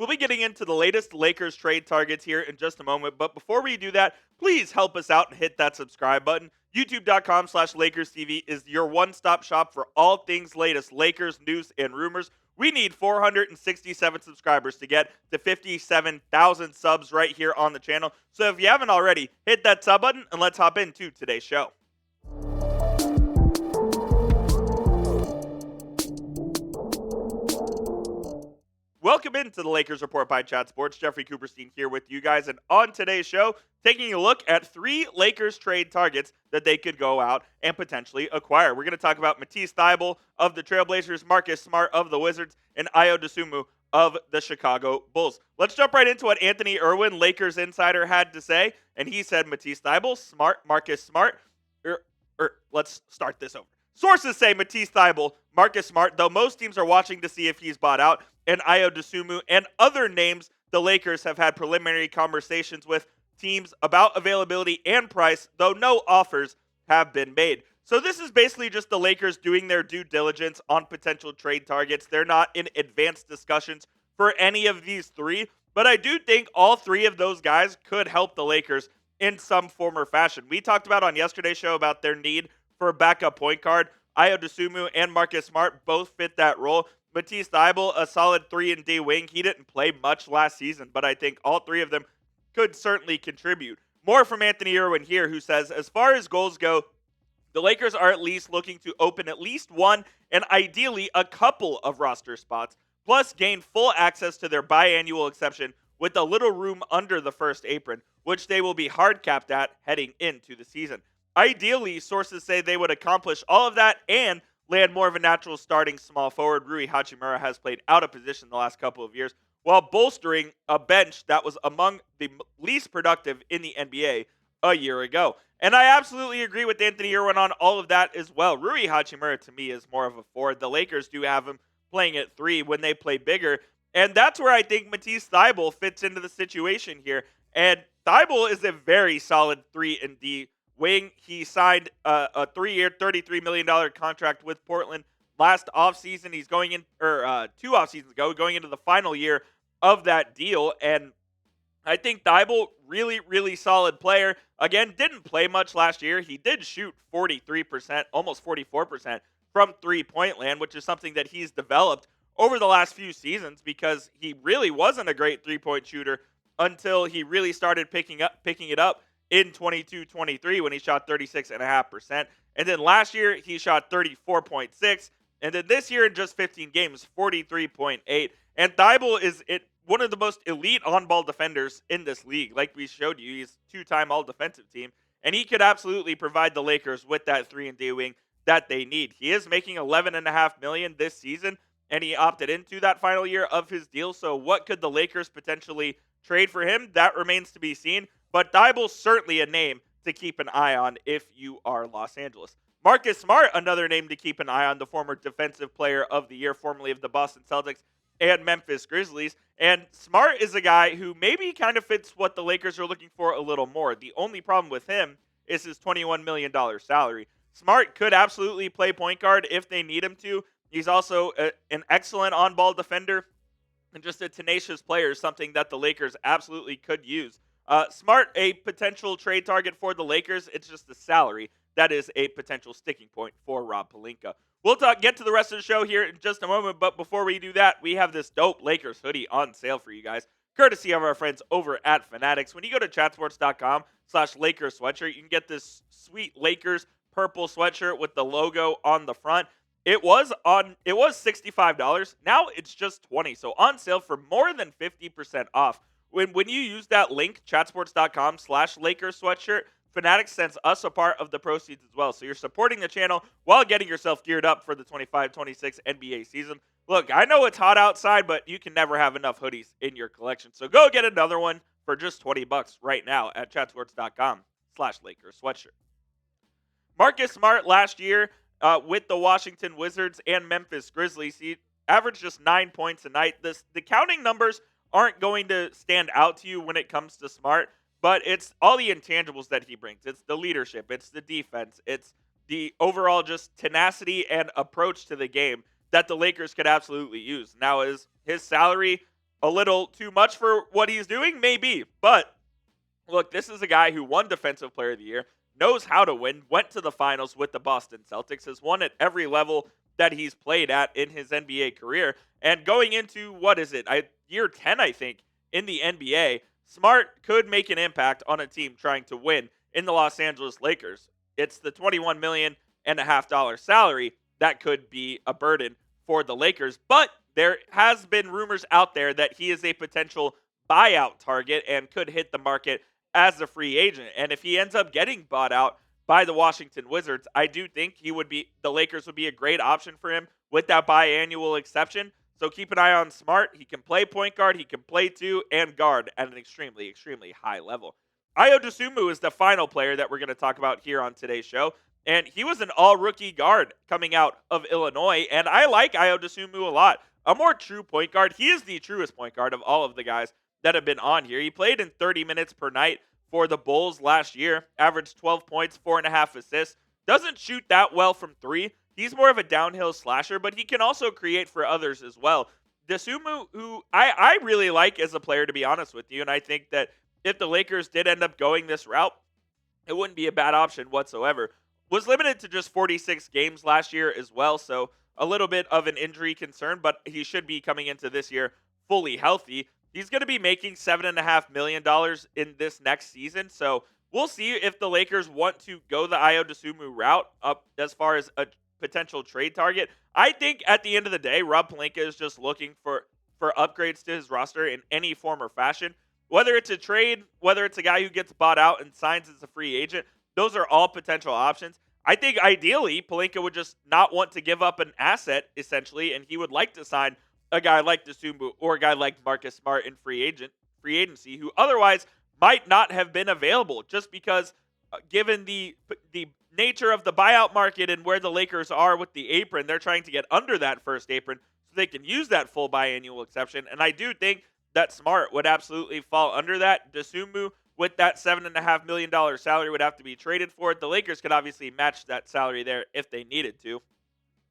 We'll be getting into the latest Lakers trade targets here in just a moment. But before we do that, please help us out and hit that subscribe button. YouTube.com/Lakers TV is your one-stop shop for all things latest Lakers news and rumors. We need 467 subscribers to get to 57,000 subs right here on the channel. So if you haven't already, hit that sub button and let's hop into today's show. Welcome into the Lakers Report by Chat Sports. Jeffrey Cooperstein here with you guys. And on today's show, taking a look at 3 Lakers trade targets that they could go out and potentially acquire. We're going to talk about Matisse Thybulle of the Trailblazers, Marcus Smart of the Wizards, and Ayo Dosunmu of the Chicago Bulls. Let's jump right into what Anthony Irwin, Lakers insider, had to say. And he said Matisse Thybulle, Smart, Marcus Smart. Let's start this over. Sources say Matisse Thybulle, Marcus Smart, though most teams are watching to see if he's bought out, and Ayo Dosunmu and other names the Lakers have had preliminary conversations with teams about availability and price, though no offers have been made. So this is basically just the Lakers doing their due diligence on potential trade targets. They're not in advanced discussions for any of these 3, but I do think all 3 of those guys could help the Lakers in some form or fashion. We talked about on yesterday's show about their need for a backup point guard. Ayo Dosunmu and Marcus Smart both fit that role. Matisse Thybulle, a solid 3-and-D wing. He didn't play much last season, but I think all 3 of them could certainly contribute. More from Anthony Irwin here, who says, as far as goals go, the Lakers are at least looking to open at least one and ideally a couple of roster spots, plus gain full access to their biannual exception with a little room under the first apron, which they will be hard capped at heading into the season. Ideally, sources say they would accomplish all of that and land more of a natural starting small forward. Rui Hachimura has played out of position the last couple of years, while bolstering a bench that was among the least productive in the NBA a year ago. And I absolutely agree with Anthony Irwin on all of that as well. Rui Hachimura, to me, is more of a forward. The Lakers do have him playing at 3 when they play bigger, and that's where I think Matisse Thybulle fits into the situation here. And Thybulle is a very solid 3-and-D wing. He signed a 3-year, $33 million contract with Portland last offseason. He's going in, 2 offseasons ago, going into the final year of that deal. And I think Thybulle, really, really solid player. Again, didn't play much last year. He did shoot 43%, almost 44% from three-point land, which is something that he's developed over the last few seasons because he really wasn't a great three-point shooter until he really started picking it up in 22-23 when he shot 36.5%. And then last year, he shot 34.6. And then this year in just 15 games, 43.8. And Thybulle is one of the most elite on-ball defenders in this league. Like we showed you, he's 2-time all-defensive team. And he could absolutely provide the Lakers with that 3-and-D wing that they need. He is making $11.5 million this season, and he opted into that final year of his deal. So what could the Lakers potentially trade for him? That remains to be seen. But Thybulle's certainly a name to keep an eye on if you are Los Angeles. Marcus Smart, another name to keep an eye on, the former Defensive Player of the Year, formerly of the Boston Celtics and Memphis Grizzlies. And Smart is a guy who maybe kind of fits what the Lakers are looking for a little more. The only problem with him is his $21 million salary. Smart could absolutely play point guard if they need him to. He's also an excellent on-ball defender and just a tenacious player, something that the Lakers absolutely could use. Smart, a potential trade target for the Lakers. It's just the salary that is a potential sticking point for Rob Pelinka. We'll get to the rest of the show here in just a moment, but before we do that, we have this dope Lakers hoodie on sale for you guys, courtesy of our friends over at Fanatics. When you go to chatsports.com/Lakers sweatshirt, you can get this sweet Lakers purple sweatshirt with the logo on the front. It was $65. Now it's just $20. So on sale for more than 50% off. When you use that link, chatsports.com/Lakers sweatshirt, Fanatics sends us a part of the proceeds as well. So you're supporting the channel while getting yourself geared up for the 25-26 NBA season. Look, I know it's hot outside, but you can never have enough hoodies in your collection. So go get another one for just $20 right now at chatsports.com/Lakers sweatshirt. Marcus Smart last year with the Washington Wizards and Memphis Grizzlies, he averaged just 9 points a night. The counting numbers aren't going to stand out to you when it comes to Smart, but it's all the intangibles that he brings. It's the leadership, it's the defense, it's the overall just tenacity and approach to the game that the Lakers could absolutely use. Now, is his salary a little too much for what he's doing? Maybe. But look, this is a guy who won Defensive Player of the Year, knows how to win, went to the finals with the Boston Celtics, has won at every level that he's played at in his NBA career. And going into, year 10, I think, in the NBA, Smart could make an impact on a team trying to win in the Los Angeles Lakers. It's the $21.5 million salary that could be a burden for the Lakers. But there has been rumors out there that he is a potential buyout target and could hit the market as a free agent. And if he ends up getting bought out by the Washington Wizards, I do think the Lakers would be a great option for him with that biannual exception. So keep an eye on Smart. He can play point guard, he can play two, and guard at an extremely, extremely high level. Ayo Dosunmu is the final player that we're going to talk about here on today's show. And he was an all-rookie guard coming out of Illinois. And I like Ayo Dosunmu a lot. A more true point guard. He is the truest point guard of all of the guys that have been on here. He played in 30 minutes per night for the Bulls last year. Averaged 12 points, 4.5 assists. Doesn't shoot that well from three. He's more of a downhill slasher, but he can also create for others as well. Dosunmu, who I really like as a player, to be honest with you, and I think that if the Lakers did end up going this route, it wouldn't be a bad option whatsoever. Was limited to just 46 games last year as well, so a little bit of an injury concern, but he should be coming into this year fully healthy. He's going to be making $7.5 million in this next season, so we'll see if the Lakers want to go the Ayo Dosunmu route up as far as a potential trade target. I think at the end of the day, Rob Pelinka is just looking for upgrades to his roster in any form or fashion. Whether it's a trade, whether it's a guy who gets bought out and signs as a free agent, those are all potential options. I think ideally, Pelinka would just not want to give up an asset, essentially, and he would like to sign a guy like Dosunmu or a guy like Marcus Smart in free agency, who otherwise might not have been available, just because given the nature of the buyout market and where the Lakers are with the apron, they're trying to get under that first apron so they can use that full biannual exception. And I do think that Smart would absolutely fall under that. Dosunmu, with that $7.5 million salary, would have to be traded for it. The Lakers could obviously match that salary there if they needed to.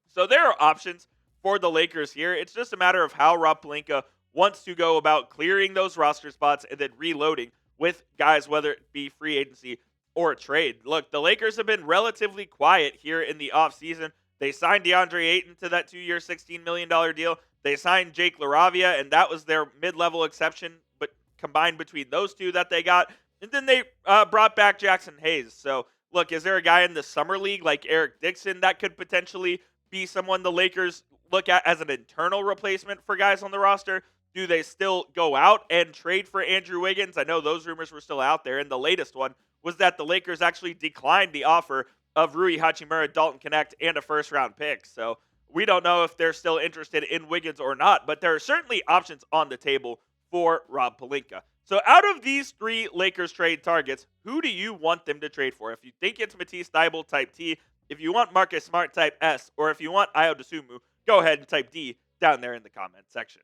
So there are options for the Lakers here. It's just a matter of how Rob Pelinka wants to go about clearing those roster spots and then reloading with guys, whether it be free agency or a trade. Look, the Lakers have been relatively quiet here in the offseason. They signed DeAndre Ayton to that 2-year, $16 million deal. They signed Jake LaRavia, and that was their mid-level exception, but combined between those two that they got. And then they brought back Jackson Hayes. So, look, is there a guy in the summer league like Eric Dixon that could potentially be someone the Lakers look at as an internal replacement for guys on the roster? Do they still go out and trade for Andrew Wiggins? I know those rumors were still out there, and the latest one was that the Lakers actually declined the offer of Rui Hachimura, Dalton Knecht, and a first-round pick. So we don't know if they're still interested in Wiggins or not, but there are certainly options on the table for Rob Pelinka. So out of these three Lakers trade targets, who do you want them to trade for? If you think it's Matisse Thybulle type T, if you want Marcus Smart type S, or if you want Ayo Dosunmu, go ahead and type D down there in the comment section.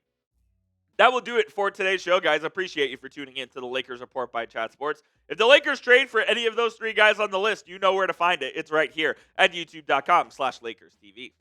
That will do it for today's show, guys. Appreciate you for tuning in to the Lakers Report by Chat Sports. If the Lakers trade for any of those three guys on the list, you know where to find it. It's right here at youtube.com/LakersTV.